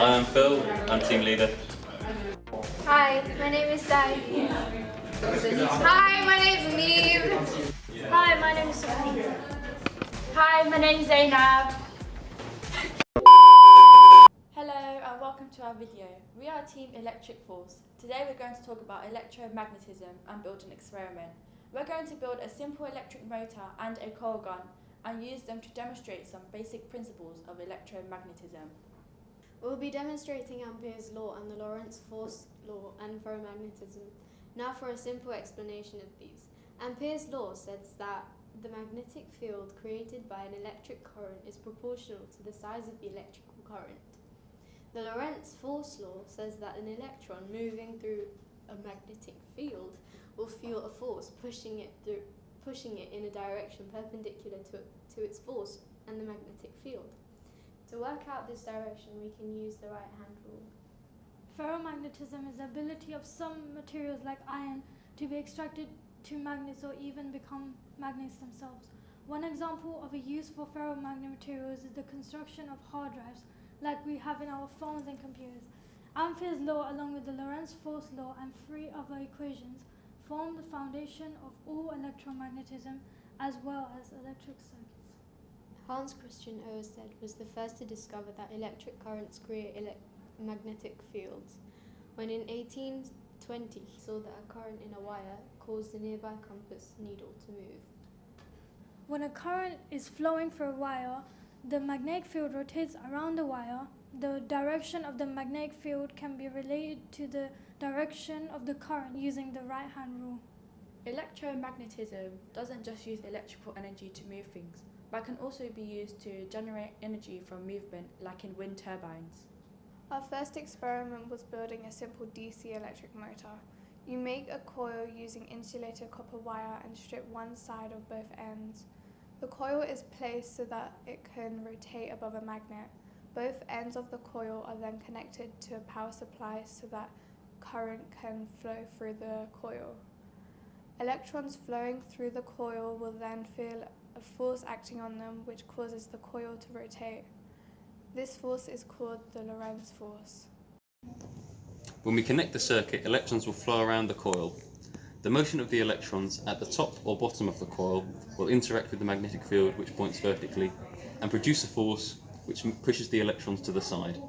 Hi, I'm Phil. I'm team leader. Hi, my name is Dhaivi. Hi, my name is Neeve. Hi, my name is Subhana. Hi, my name is Zainab. Hello and welcome to our video. We are Team Electric Force. Today we're going to talk about electromagnetism and build an experiment. We're going to build a simple electric motor and a coilgun and use them to demonstrate some basic principles of electromagnetism. We'll be demonstrating Ampere's law and the Lorentz Force law and ferromagnetism. Now for a simple explanation of these. Ampere's law says that the magnetic field created by an electric current is proportional to the size of the electrical current. The Lorentz Force law says that an electron moving through a magnetic field will feel a force pushing it in a direction perpendicular to its force and the magnetic field. To work out this direction, we can use the right-hand rule. Ferromagnetism is the ability of some materials like iron to be extracted to magnets or even become magnets themselves. One example of a use for ferromagnet materials is the construction of hard drives like we have in our phones and computers. Ampere's law, along with the Lorentz Force law and 3 other equations, form the foundation of all electromagnetism as well as electric circuits. Hans Christian Ørsted was the first to discover that electric currents create magnetic fields, when in 1820 he saw that a current in a wire caused the nearby compass needle to move. When a current is flowing through a wire, the magnetic field rotates around the wire. The direction of the magnetic field can be related to the direction of the current using the right-hand rule. Electromagnetism doesn't just use electrical energy to move things, but can also be used to generate energy from movement, like in wind turbines. Our first experiment was building a simple DC electric motor. You make a coil using insulated copper wire and strip one side of both ends. The coil is placed so that it can rotate above a magnet. Both ends of the coil are then connected to a power supply so that current can flow through the coil. Electrons flowing through the coil will then feel a force acting on them which causes the coil to rotate. This force is called the Lorentz Force. When we connect the circuit, electrons will flow around the coil. The motion of the electrons at the top or bottom of the coil will interact with the magnetic field, which points vertically, and produce a force which pushes the electrons to the side.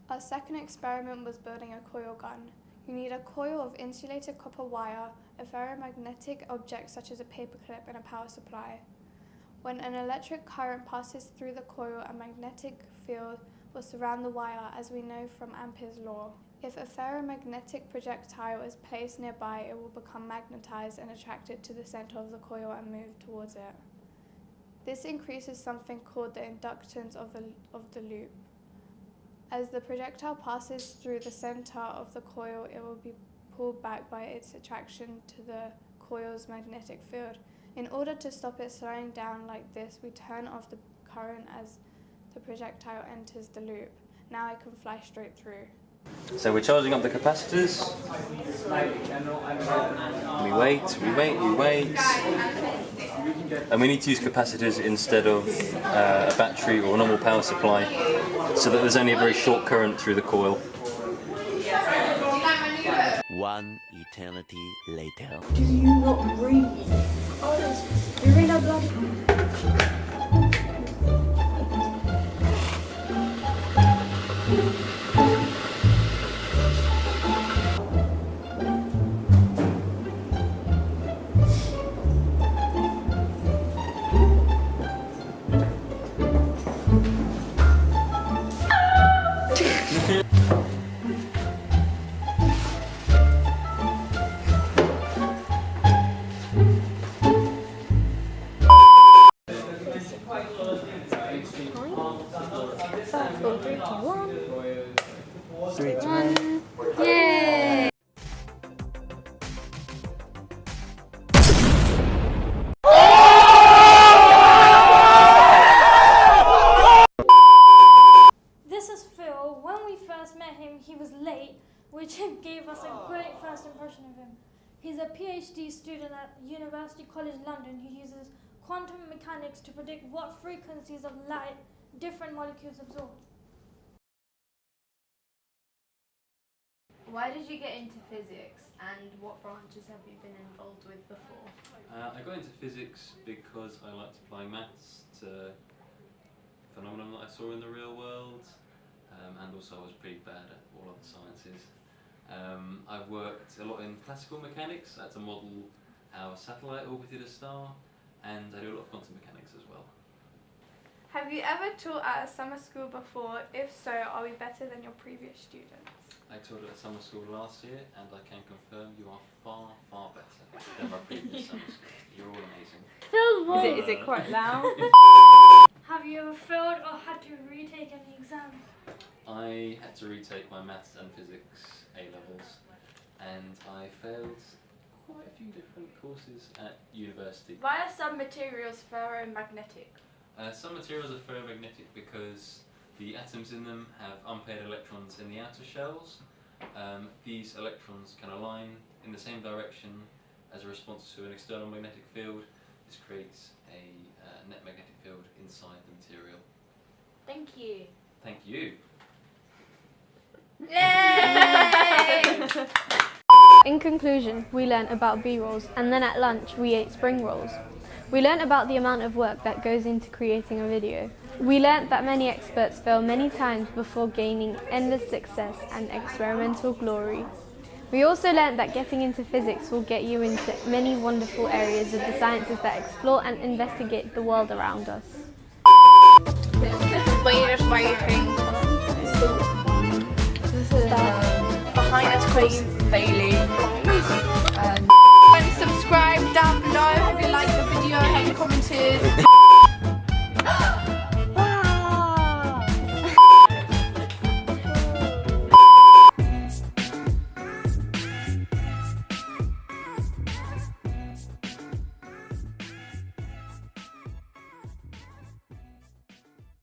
Our second experiment was building a coil gun. You need a coil of insulated copper wire, a ferromagnetic object such as a paperclip, and a power supply. When an electric current passes through the coil, a magnetic field will surround the wire, as we know from Ampere's law. If a ferromagnetic projectile is placed nearby, it will become magnetized and attracted to the center of the coil and move towards it. This increases something called the inductance of the loop. As the projectile passes through the center of the coil, it will be pulled back by its attraction to the coil's magnetic field. In order to stop it slowing down like this, we turn off the current as the projectile enters the loop. Now it can fly straight through. So we're charging up the capacitors. We wait. And we need to use capacitors instead of a battery or a normal power supply, so that there's only a very short current through the coil. One eternity later. Do you not breathe? You read out blood. Yay! This is Phil. When we first met him, he was late, which gave us a great first impression of him. He's a PhD student at University College London who uses quantum mechanics to predict what frequencies of light different molecules absorb. Why did you get into physics, and what branches have you been involved with before? I got into physics because I liked applying maths to phenomena that I saw in the real world, and also I was pretty bad at all other sciences. I've worked a lot in classical mechanics. I had to model how a satellite orbited a star, and I do a lot of quantum mechanics as well. Have you ever taught at a summer school before? If so, are we better than your previous students? I taught at a summer school last year, and I can confirm you are far, far better than my previous summer school. You're all amazing. Is it quite loud? Have you ever failed or had to retake any exams? I had to retake my maths and physics A-levels, and I failed quite a few different courses at university. Why are some materials ferromagnetic? Some materials are ferromagnetic because the atoms in them have unpaired electrons in the outer shells. These electrons can align in the same direction as a response to an external magnetic field. This creates a net magnetic field inside the material. Thank you. Thank you. Yay! In conclusion, we learnt about B-rolls, and then at lunch we ate spring rolls. We learnt about the amount of work that goes into creating a video. We learnt that many experts fail many times before gaining endless success and experimental glory. We also learnt that getting into physics will get you into many wonderful areas of the sciences that explore and investigate the world around us. Waiting. This is behind a screen failing.